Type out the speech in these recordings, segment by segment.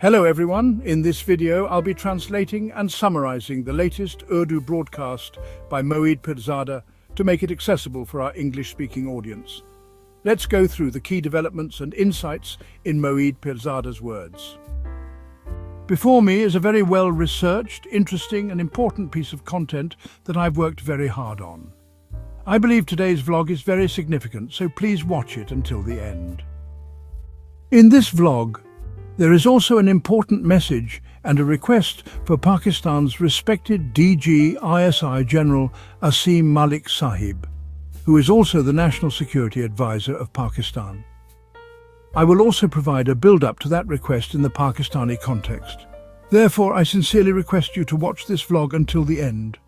Hello everyone, in this video I'll be translating and summarizing the latest Urdu broadcast by Moeed Pirzada to make it accessible for our English-speaking audience. Let's go through the key developments and insights in Moeed Pirzada's words. Before me is a very well-researched, interesting and important piece of content that I've worked very hard on. I believe today's vlog is very significant, so please watch it until the end. In this vlog, there is also an important message and a request for Pakistan's respected DG ISI General Awami Malik Sahib, who is also the National Security Advisor of Pakistan. I will also provide a build-up to that request in the Pakistani context. Therefore, I sincerely request you to watch this vlog until the end.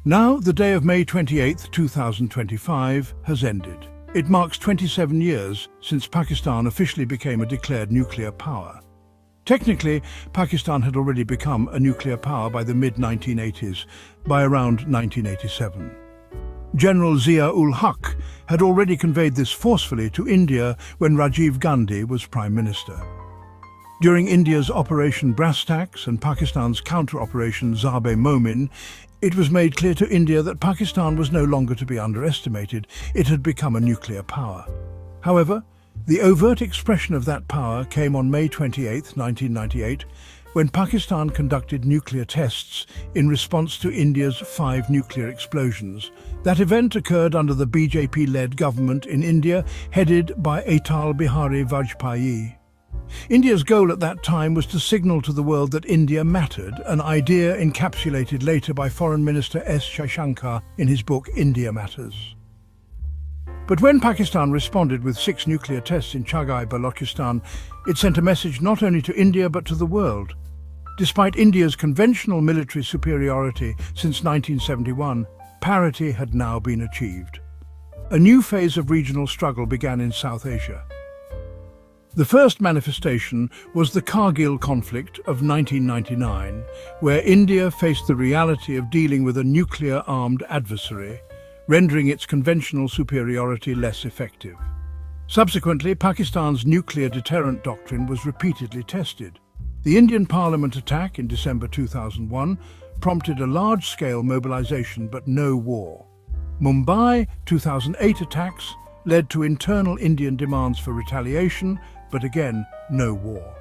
Now, the day of May 28, 2025 has ended. It marks 27 years since Pakistan officially became a declared nuclear power. Technically, Pakistan had already become a nuclear power by the mid-1980s, by around 1987. General Zia-ul-Haq had already conveyed this forcefully to India when Rajiv Gandhi was Prime Minister. During India's Operation Brass Tacks and Pakistan's counter-operation Zarb-e-Momin, it was made clear to India that Pakistan was no longer to be underestimated. It had become a nuclear power. However, the overt expression of that power came on May 28, 1998, when Pakistan conducted nuclear tests in response to India's 5 nuclear explosions. That event occurred under the BJP-led government in India, headed by Atal Bihari Vajpayee. India's goal at that time was to signal to the world that India mattered, an idea encapsulated later by Foreign Minister S. Jaishankar in his book India Matters. But when Pakistan responded with 6 nuclear tests in Chagai, Balochistan, it sent a message not only to India but to the world. Despite India's conventional military superiority since 1971, parity had now been achieved. A new phase of regional struggle began in South Asia. The first manifestation was the Kargil conflict of 1999, where India faced the reality of dealing with a nuclear-armed adversary, rendering its conventional superiority less effective. Subsequently, Pakistan's nuclear deterrent doctrine was repeatedly tested. The Indian Parliament attack in December 2001 prompted a large-scale mobilization but no war. Mumbai 2008 attacks led to internal Indian demands for retaliation, but again, no war.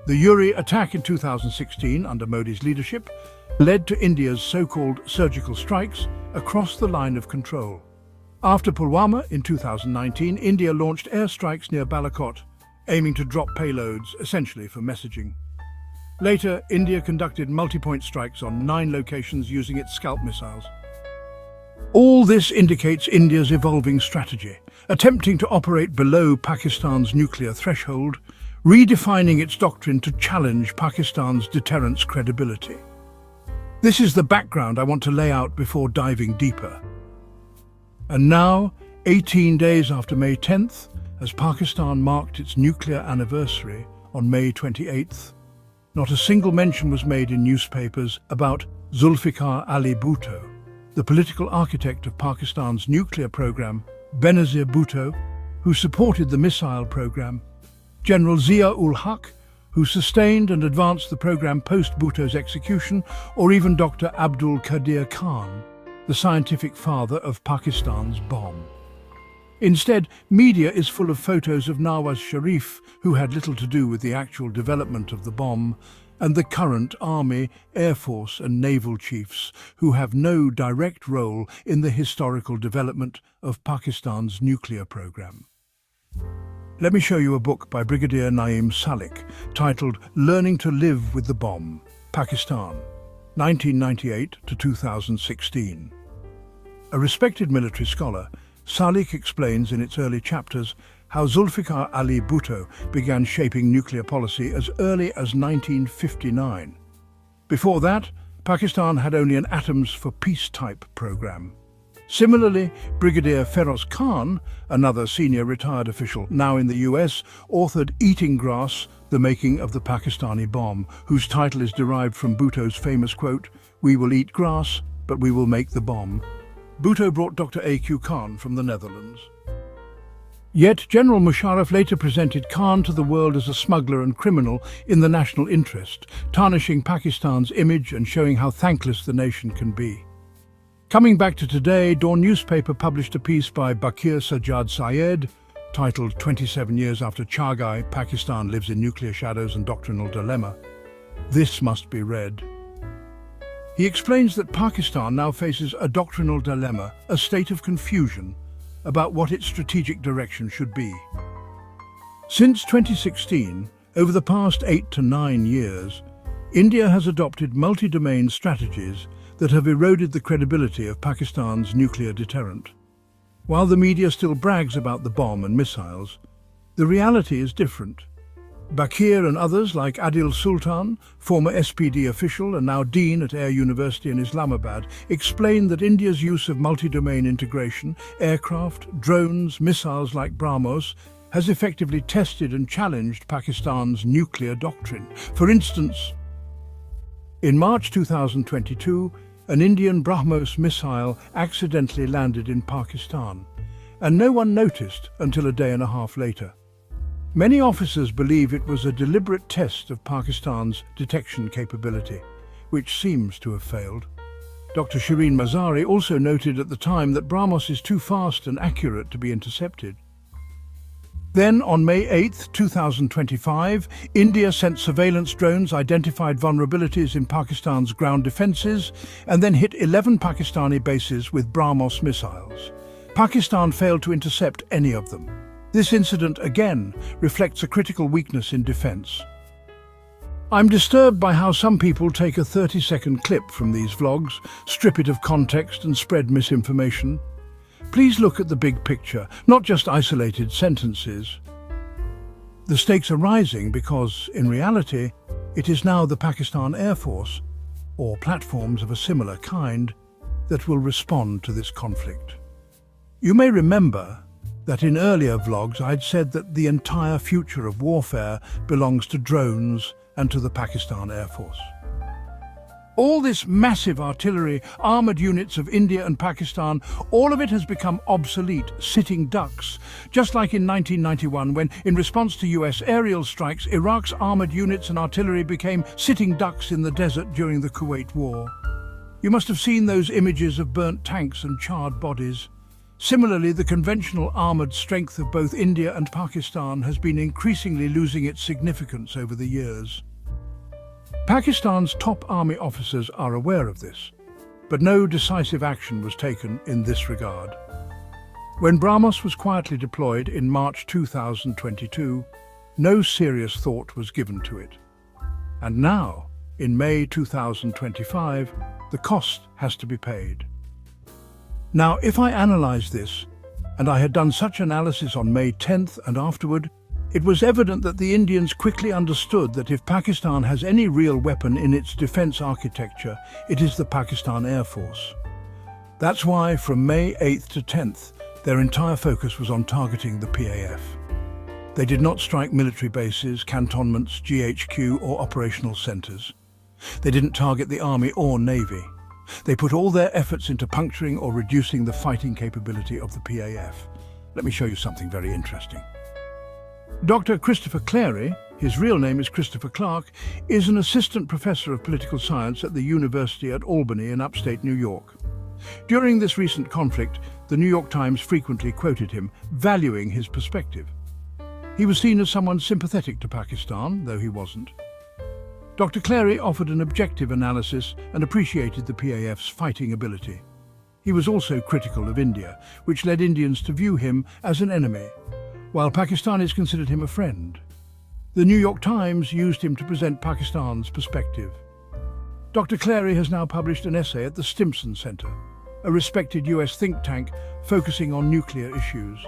The Uri attack in 2016, under Modi's leadership, led to India's so-called surgical strikes across the line of control. After Pulwama in 2019, India launched airstrikes near Balakot, aiming to drop payloads, essentially for messaging. Later, India conducted multi-point strikes on 9 locations using its Scalp missiles. All this indicates India's evolving strategy, attempting to operate below Pakistan's nuclear threshold, redefining its doctrine to challenge Pakistan's deterrence credibility. This is the background I want to lay out before diving deeper. And now, 18 days after May 10th, as Pakistan marked its nuclear anniversary on May 28th, not a single mention was made in newspapers about Zulfikar Ali Bhutto, the political architect of Pakistan's nuclear program, Benazir Bhutto, who supported the missile program, General Zia-ul-Haq, who sustained and advanced the program post-Bhutto's execution, or even Dr. Abdul Qadir Khan, the scientific father of Pakistan's bomb. Instead, media is full of photos of Nawaz Sharif, who had little to do with the actual development of the bomb, and the current Army, Air Force and Naval chiefs who have no direct role in the historical development of Pakistan's nuclear program. Let me show you a book by Brigadier Naeem Salik titled Learning to Live with the Bomb, Pakistan, 1998 to 2016. A respected military scholar, Salik explains in its early chapters how Zulfikar Ali Bhutto began shaping nuclear policy as early as 1959. Before that, Pakistan had only an Atoms for Peace type program. Similarly, Brigadier Feroz Khan, another senior retired official now in the US, authored Eating Grass, The Making of the Pakistani Bomb, whose title is derived from Bhutto's famous quote, "We will eat grass, but we will make the bomb." Bhutto brought Dr. A.Q. Khan from the Netherlands. Yet General Musharraf later presented Khan to the world as a smuggler and criminal in the national interest, tarnishing Pakistan's image and showing how thankless the nation can be. Coming back to today, Dawn newspaper published a piece by Bakir Sajjad Syed, titled 27 Years After Chargai, Pakistan Lives in Nuclear Shadows and Doctrinal Dilemma. This must be read. He explains that Pakistan now faces a doctrinal dilemma, a state of confusion about what its strategic direction should be. Since 2016, over the past 8 to 9 years, India has adopted multi-domain strategies that have eroded the credibility of Pakistan's nuclear deterrent. While the media still brags about the bomb and missiles, the reality is different. Bakir and others like Adil Sultan, former SPD official and now dean at Air University in Islamabad, explain that India's use of multi-domain integration, aircraft, drones, missiles like BrahMos, has effectively tested and challenged Pakistan's nuclear doctrine. For instance, in March 2022, an Indian BrahMos missile accidentally landed in Pakistan, and no one noticed until a day and a half later. Many officers believe it was a deliberate test of Pakistan's detection capability, which seems to have failed. Dr. Shireen Mazari also noted at the time that BrahMos is too fast and accurate to be intercepted. Then, on May 8, 2025, India sent surveillance drones, identified vulnerabilities in Pakistan's ground defences, and then hit 11 Pakistani bases with BrahMos missiles. Pakistan failed to intercept any of them. This incident, again, reflects a critical weakness in defence. I'm disturbed by how some people take a 30-second clip from these vlogs, strip it of context and spread misinformation. Please look at the big picture, not just isolated sentences. The stakes are rising because, in reality, it is now the Pakistan Air Force, or platforms of a similar kind, that will respond to this conflict. You may remember that in earlier vlogs I'd said that the entire future of warfare belongs to drones and to the Pakistan Air Force. All this massive artillery, armoured units of India and Pakistan, all of it has become obsolete, sitting ducks, just like in 1991 when, in response to US aerial strikes, Iraq's armoured units and artillery became sitting ducks in the desert during the Kuwait War. You must have seen those images of burnt tanks and charred bodies. Similarly, the conventional armoured strength of both India and Pakistan has been increasingly losing its significance over the years. Pakistan's top army officers are aware of this, but no decisive action was taken in this regard. When BrahMos was quietly deployed in March 2022, no serious thought was given to it. And now, in May 2025, the cost has to be paid. Now, if I analyse this, and I had done such analysis on May 10th and afterward, it was evident that the Indians quickly understood that if Pakistan has any real weapon in its defence architecture, it is the Pakistan Air Force. That's why, from May 8th to 10th, their entire focus was on targeting the PAF. They did not strike military bases, cantonments, GHQ or operational centres. They didn't target the Army or Navy. They put all their efforts into puncturing or reducing the fighting capability of the PAF. Let me show you something very interesting. Dr. Christopher Clary, his real name is Christopher Clark, is an assistant professor of political science at the University at Albany in upstate New York. During this recent conflict, the New York Times frequently quoted him, valuing his perspective. He was seen as someone sympathetic to Pakistan, though he wasn't. Dr. Clary offered an objective analysis and appreciated the PAF's fighting ability. He was also critical of India, which led Indians to view him as an enemy, while Pakistanis considered him a friend. The New York Times used him to present Pakistan's perspective. Dr. Clary has now published an essay at the Stimson Center, a respected US think tank focusing on nuclear issues.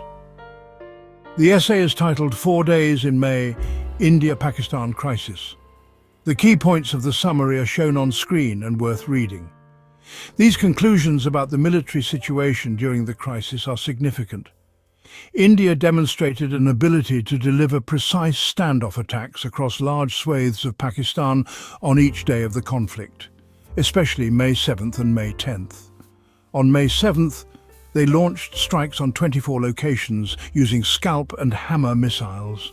The essay is titled 4 Days in May, India-Pakistan Crisis. The key points of the summary are shown on screen and worth reading. These conclusions about the military situation during the crisis are significant. India demonstrated an ability to deliver precise standoff attacks across large swathes of Pakistan on each day of the conflict, especially May 7th and May 10th. On May 7th, They launched strikes on 24 locations using scalp and hammer missiles.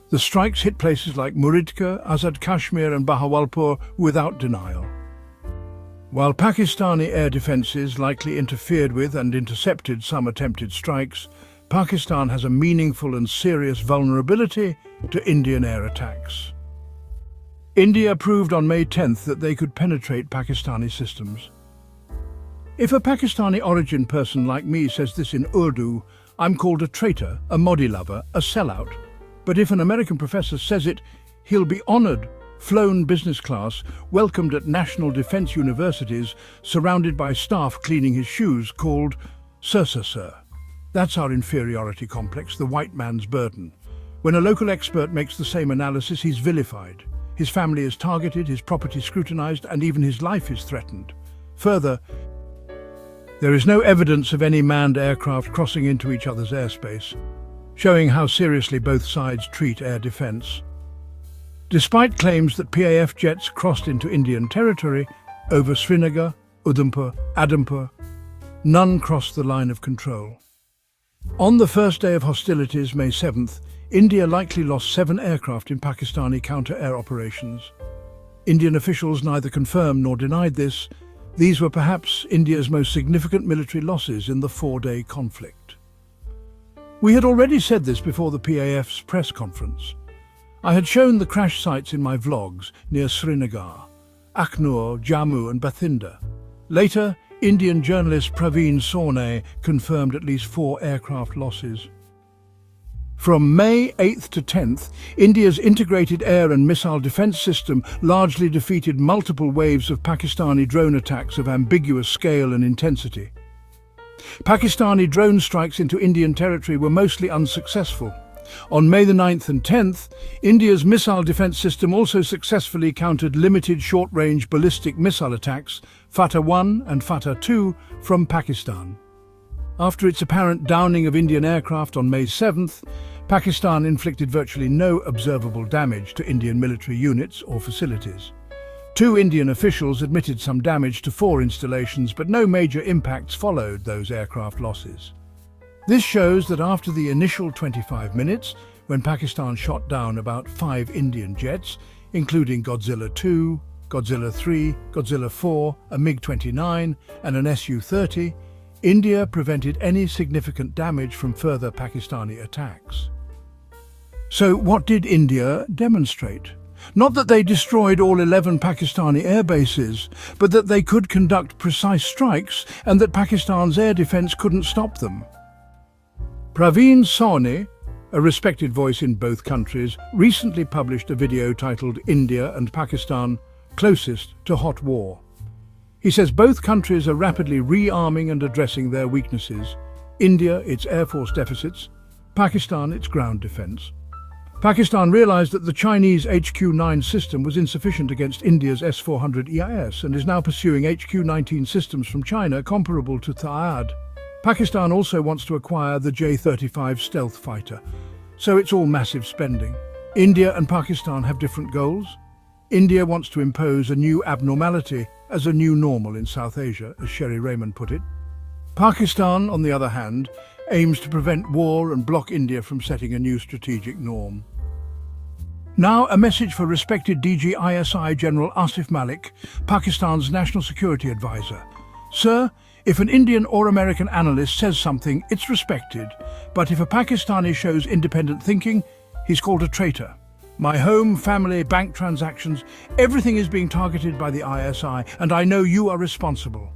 The strikes hit places like Muridka, Azad Kashmir and Bahawalpur without denial. While Pakistani air defences likely interfered with and intercepted some attempted strikes, Pakistan has a meaningful and serious vulnerability to Indian air attacks. India proved on May 10th that they could penetrate Pakistani systems. If a Pakistani origin person like me says this in Urdu, I'm called a traitor, a Modi lover, a sellout. But if an American professor says it, he'll be honoured, flown business class, welcomed at national defence universities, surrounded by staff cleaning his shoes, called Sir, Sir, Sir. That's our inferiority complex, the white man's burden. When a local expert makes the same analysis, he's vilified. His family is targeted, his property scrutinised, and even his life is threatened. Further, there is no evidence of any manned aircraft crossing into each other's airspace, showing how seriously both sides treat air defence. Despite claims that PAF jets crossed into Indian territory over Srinagar, Udhampur, Adampur, none crossed the line of control. On the first day of hostilities, May 7th, India likely lost 7 aircraft in Pakistani counter-air operations. Indian officials neither confirmed nor denied this. These were perhaps India's most significant military losses in the 4-day conflict. We had already said this before the PAF's press conference. I had shown the crash sites in my vlogs near Srinagar, Akhnur, Jammu and Bathinda. Later, Indian journalist Praveen Sawney confirmed at least 4 aircraft losses. From May 8th to 10th, India's integrated air and missile defence system largely defeated multiple waves of Pakistani drone attacks of ambiguous scale and intensity. Pakistani drone strikes into Indian territory were mostly unsuccessful. On May the 9th and 10th, India's missile defence system also successfully countered limited short-range ballistic missile attacks, Fateh-1 and Fateh-2, from Pakistan. After its apparent downing of Indian aircraft on May 7th, Pakistan inflicted virtually no observable damage to Indian military units or facilities. 2 Indian officials admitted some damage to 4 installations, but no major impacts followed those aircraft losses. This shows that after the initial 25 minutes, when Pakistan shot down about 5 Indian jets, including Godzilla 2, Godzilla 3, Godzilla 4, a MiG-29 and an Su-30, India prevented any significant damage from further Pakistani attacks. So what did India demonstrate? Not that they destroyed all 11 Pakistani air bases, but that they could conduct precise strikes and that Pakistan's air defence couldn't stop them. Praveen Sawney, a respected voice in both countries, recently published a video titled India and Pakistan, Closest to Hot War. He says both countries are rapidly rearming and addressing their weaknesses. India, its air force deficits, Pakistan, its ground defence. Pakistan realised that the Chinese HQ-9 system was insufficient against India's S-400 EIS and is now pursuing HQ-19 systems from China comparable to Thaad. Pakistan also wants to acquire the J-35 stealth fighter, so it's all massive spending. India and Pakistan have different goals. India wants to impose a new abnormality as a new normal in South Asia, as Sherry Raymond put it. Pakistan, on the other hand, aims to prevent war and block India from setting a new strategic norm. Now, a message for respected DG ISI General Arif Malik, Pakistan's National Security Advisor. Sir, if an Indian or American analyst says something, it's respected. But if a Pakistani shows independent thinking, he's called a traitor. My home, family, bank transactions, everything is being targeted by the ISI, and I know you are responsible.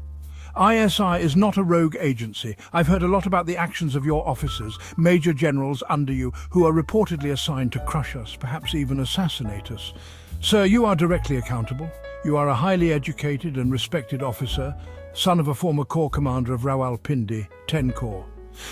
ISI is not a rogue agency. I've heard a lot about the actions of your officers, major generals under you, who are reportedly assigned to crush us, perhaps even assassinate us. Sir, you are directly accountable. You are a highly educated and respected officer, son of a former Corps commander of Rawalpindi, 10 Corps.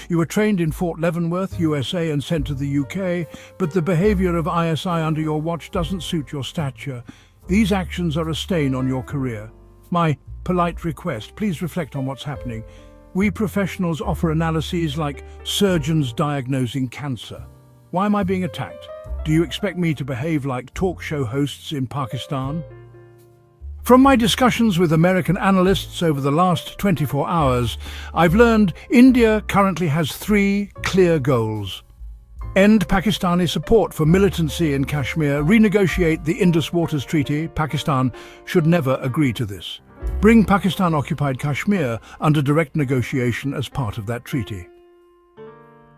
You were trained in Fort Leavenworth, USA, and sent to the UK, but the behaviour of ISI under your watch doesn't suit your stature. These actions are a stain on your career. My polite request, please reflect on what's happening. We professionals offer analyses like surgeons diagnosing cancer. Why am I being attacked? Do you expect me to behave like talk show hosts in Pakistan? From my discussions with American analysts over the last 24 hours, I've learned India currently has 3 clear goals. End Pakistani support for militancy in Kashmir, renegotiate the Indus Waters Treaty. Pakistan should never agree to this. Bring Pakistan-occupied Kashmir under direct negotiation as part of that treaty.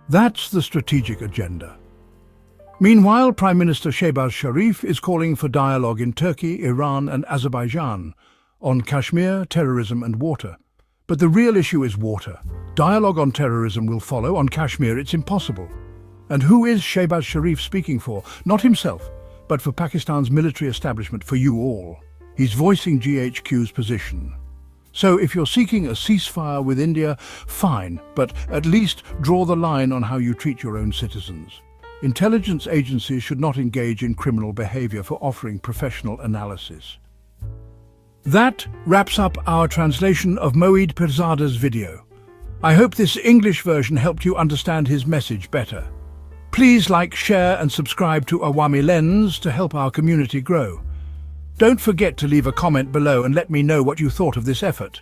That's the strategic agenda. Meanwhile, Prime Minister Shehbaz Sharif is calling for dialogue in Turkey, Iran and Azerbaijan on Kashmir, terrorism and water. But the real issue is water. Dialogue on terrorism will follow. On Kashmir, it's impossible. And who is Shehbaz Sharif speaking for? Not himself, but for Pakistan's military establishment, for you all. He's voicing GHQ's position. So if you're seeking a ceasefire with India, fine, but at least draw the line on how you treat your own citizens. Intelligence agencies should not engage in criminal behavior for offering professional analysis. That wraps up our translation of Moeed Pirzada's video. I hope this English version helped you understand his message better. Please like, share and subscribe to Awami Lens to help our community grow. Don't forget to leave a comment below and let me know what you thought of this effort.